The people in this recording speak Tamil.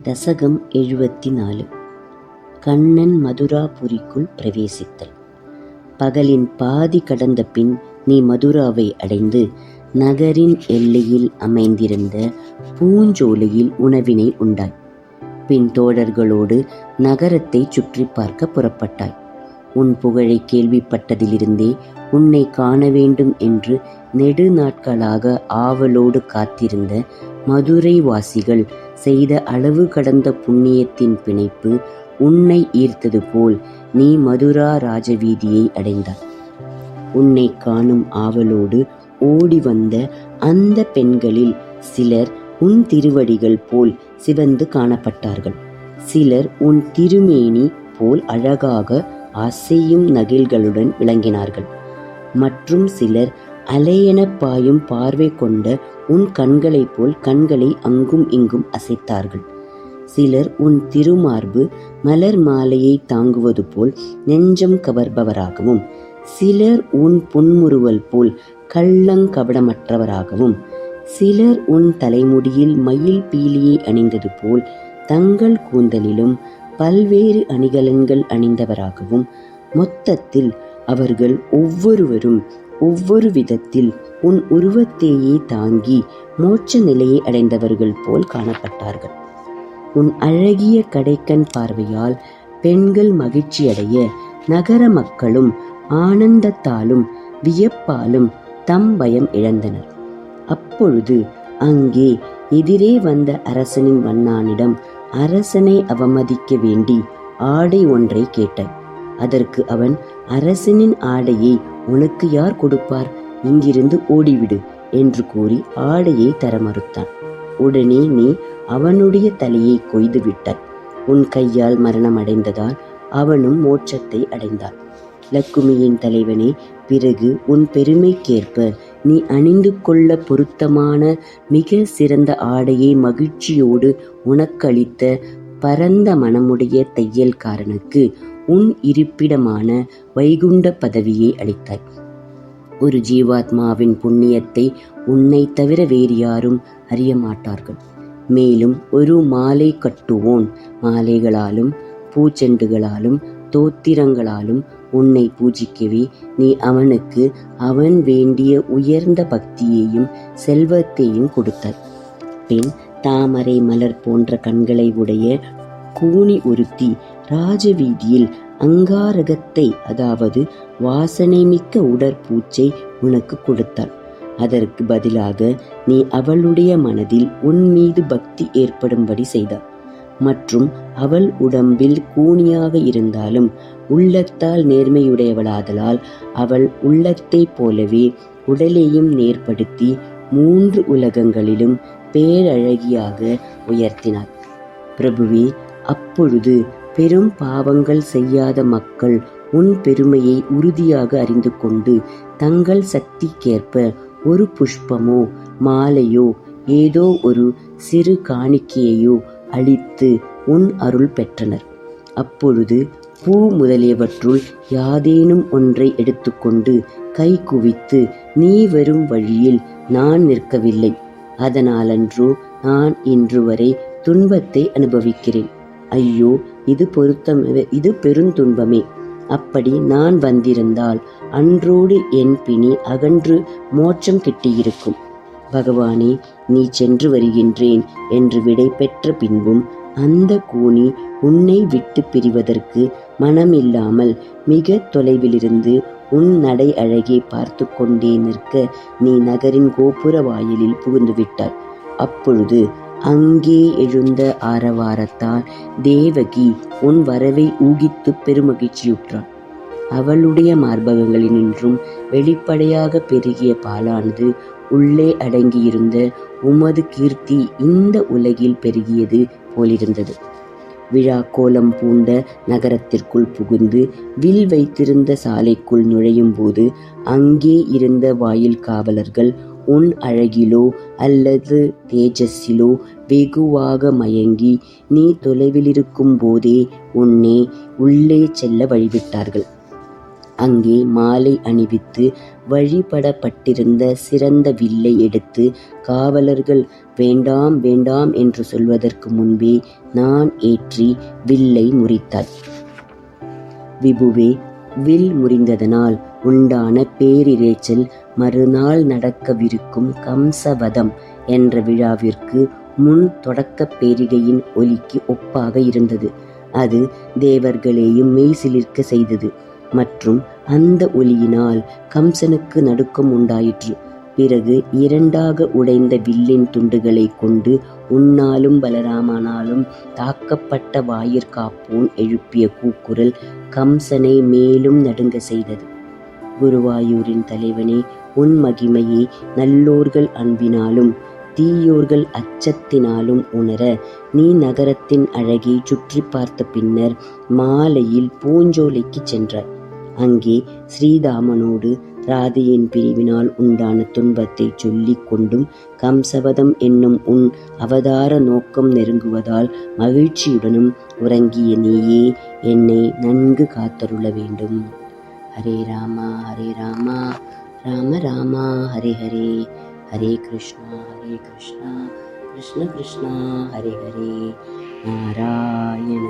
தசகம் 74. கண்ணன் மதுராபுரிக்குள் பிரவேசித்தல். பகலின் பாதி கடந்த பின் நீ மதுராவை அடைந்து நகரின் எல்லையில் அமைந்திருந்த பூஞ்சோலையில் உணவினை உண்டாய். பின் தோழர்களோடு நகரத்தை சுற்றி பார்க்க புறப்பட்டாய். உன் புகழை கேள்விப்பட்டதிலிருந்தே உன்னை காண வேண்டும் என்று நெடு நாட்களாக ஆவலோடு காத்திருந்த மதுரை வாசிகள் செய்த அளவு கடந்த புண்ணியத்தின் பிணைப்பு உன்னை ஈர்த்தது போல் நீ மதுரா ராஜவீதியை அடைந்தாய். உன்னை காணும் ஆவலோடு ஓடி வந்த அந்த பெண்களில் சிலர் உன் திருவடிகள் போல் சிவந்து காணப்பட்டார்கள். சிலர் உன் திருமேனி போல் அழகாக அசையும் நகில்களுடன் விளங்கினார்கள். மற்றும் சிலர் அலையென பாயும் பார்வை கொண்ட உன் கண்களைப் போல் கண்களை அங்கும் இங்கும் அசைத்தார்கள். சிலர் உன் திருமார்பு மலர் மாலையை தாங்குவது போல் நெஞ்சம் கவர்பவராகவும், சிலர் உன் புன்முறுவல் போல் கள்ளங்கபடமற்றவராகவும், சிலர் உன் தலைமுடியில் மயில் பீலியை அணிந்தது போல் தங்கள் கூந்தலிலும் பல்வேறு அணிகலன்கள் அணிந்தவராகவும், மொத்தத்தில் அவர்கள் ஒவ்வொருவரும் ஒவ்வொரு விதத்தில் உன் உருவத்தையே தாங்கி மோட்ச நிலையை அடைந்தவர்கள் போல் காணப்பட்டார்கள். உன் அழகிய கடைக்கண் பார்வையால் பெண்கள் மகிழ்ச்சியடைய நகர மக்களும் ஆனந்தத்தாலும் வியப்பாலும் தம் பயம் இழந்தனர். அப்பொழுது அங்கே எதிரே வந்த அரசனின் வண்ணானிடம் அரசனை அவமதிக்க வேண்டி ஆடை ஒன்றை கேட்டாய். அதற்கு அவன், அரசனின் ஆடையை உனக்கு யார் கொடுப்பார்? இங்கிருந்து ஓடிவிடு என்று கூறி ஆடையை தர மறுத்தான். உடனே நீ அவனுடைய தலையை கொய்து விட்டாய். உன் கையால் மரணம் அடைந்ததால் அவனும் மோட்சத்தை அடைந்தான். லக்குமியின் தலைவனே, பிறகு உன் பெருமைக்கேற்ப நீ அணிந்து கொள்ள பொருத்தமான மிக சிறந்த ஆடையை மகிழ்ச்சியோடு உனக்களித்த பரந்த மனமுடைய தையல்காரனுக்கு உன் இருப்பிடமான வைகுண்ட பதவியை அளித்தாய். ஒரு ஜீவாத்மாவின் புண்ணியத்தை உன்னை தவிர வேறு யாரும் அறிய மாட்டார்கள். மேலும் ஒரு மாலை கட்டுவோன் மாலைகளாலும் பூச்செண்டுகளாலும் தோத்திரங்களாலும் உன்னை பூஜிக்கவே நீ அவனுக்கு அவன் வேண்டிய உயர்ந்த பக்தியையும் செல்வத்தையும் கொடுத்தாய். பின் தாமரை மலர் போன்ற கண்களை உடைய கூனி ஒருத்தி ராஜவீதியில் அங்காரகத்தை, அதாவது வாசனை மிக்க உடற்பூச்சை உனக்கு கொடுத்தாள். அதற்கு பதிலாக நீ அவளுடைய மனதில் உன் மீது பக்தி ஏற்படும்படி செய்தாள். மற்றும் அவள் உடம்பில் கூனியாக இருந்தாலும் உள்ளத்தால் நேர்மையுடையவளாதலால் அவள் உள்ளத்தைப் போலவே உடலையும் நேர்படுத்தி 3 உலகங்களிலும் பேரழகியாக உயர்த்தினாள். பிரபுவே, அப்பொழுது பெரும் பாவங்கள் செய்யாத மக்கள் உன் பெருமையை உறுதியாக அறிந்து கொண்டு தங்கள் சக்திக்கேற்ப ஒரு புஷ்பமோ மாலையோ ஏதோ ஒரு சிறு காணிக்கையையோ அளித்து உன் அருள் பெற்றனர். அப்பொழுது பூ முதலியவற்றுள் யாதேனும் ஒன்றை எடுத்துக்கொண்டு கை குவித்து, நீ வரும் வழியில் நான் நிற்கவில்லை, அதனாலன்றோ நான் இன்று வரை துன்பத்தை அனுபவிக்கிறேன். ஐயோ, இது பெருந்துன்பமே. அப்படி நான் வந்திருந்தால் அன்றோடு என் பிணி அகன்று மோட்சம் கிட்டியிருக்கும். பகவானே, நீ சென்று வருகின்றேன் என்று விடை பெற்ற பின்பும் அந்த கூனி உன்னை விட்டு பிரிவதற்கு மனமில்லாமல் மிக தொலைவிலிருந்து உன் நடை அழகை பார்த்து கொண்டே நிற்க நீ நகரின் கோபுர வாயிலில் புகுந்து விட்டாய். அப்பொழுது அங்கே எழுந்த ஆரவாரத்தால் தேவகி உன் வரவை ஊகித்து பெருமகிழ்ச்சியுற்றாள். அவளுடைய மார்பகங்களினின்றும் வெளிப்படையாக பெருகிய பாலானது உள்ளே அடங்கியிருந்த உமது கீர்த்தி இந்த உலகில் பெருகியது போலிருந்தது. விழா கோலம் பூண்ட நகரத்திற்குள் புகுந்து வில் வைத்திருந்த சாலைக்குள் நுழையும் போது அங்கே இருந்த வாயில் காவலர்கள் உன் அழகிலோ அல்லது தேஜஸிலோ வெகுவாக மயங்கி நீ தொலைவிலிருக்கும் போதே உன்னை உள்ளே செல்ல வழிவிட்டார்கள். அங்கே மாலை அணிவித்து வழிபடப்பட்டிருந்த சிறந்த வில்லை எடுத்து காவலர்கள் வேண்டாம் வேண்டாம் என்று சொல்வதற்கு முன்பே நான் ஏற்றி வில்லை முறித்தாள். விபுவே, வில் முறிந்ததனால் உண்டான பேரிரைச்சல் மறுநாள் நடக்கவிருக்கும் கம்சவதம் என்ற விழாவிற்கு முன் தொடக்கப் பேரிகையின் ஒலிக்கு ஒப்பாக இருந்தது. அது தேவர்களையும் மெய்சிலிர்க்க செய்தது. மற்றும் அந்த ஒலியினால் கம்சனுக்கு நடுக்கம் உண்டாயிற்று. பிறகு இரண்டாக உடைந்த வில்லின் துண்டுகளை கொண்டு உன்னாலும் பலராமனாலும் தாக்கப்பட்ட வாயிற்காப்போன் எழுப்பிய கூக்குரல் கம்சனை மேலும் நடுங்க செய்தது. குருவாயூரின் தலைவனே, உன் மகிமையை நல்லோர்கள் அன்பினாலும் தீயோர்கள் அச்சத்தினாலும் உணர நீ நகரத்தின் அழகை சுற்றி பார்த்த பின்னர் மாலையில் பூஞ்சோலைக்கு சென்றாய். அங்கே ஸ்ரீதாமனோடு ராதையின் பிரிவினால் உண்டான துன்பத்தை சொல்லிக் கொண்டும் கம்சவதம் என்னும் உன் அவதார நோக்கம் நெருங்குவதால் மகிழ்ச்சியுடனும் உறங்கிய நீயே என்னை நன்கு காத்தருள வேண்டும். ஹரே ராமா ஹரே ராமா ராம ராமா ஹரே ஹரே, ஹரே கிருஷ்ணா கிருஷ்ண கிருஷ்ணா ஹரே ஹரே, நாராயண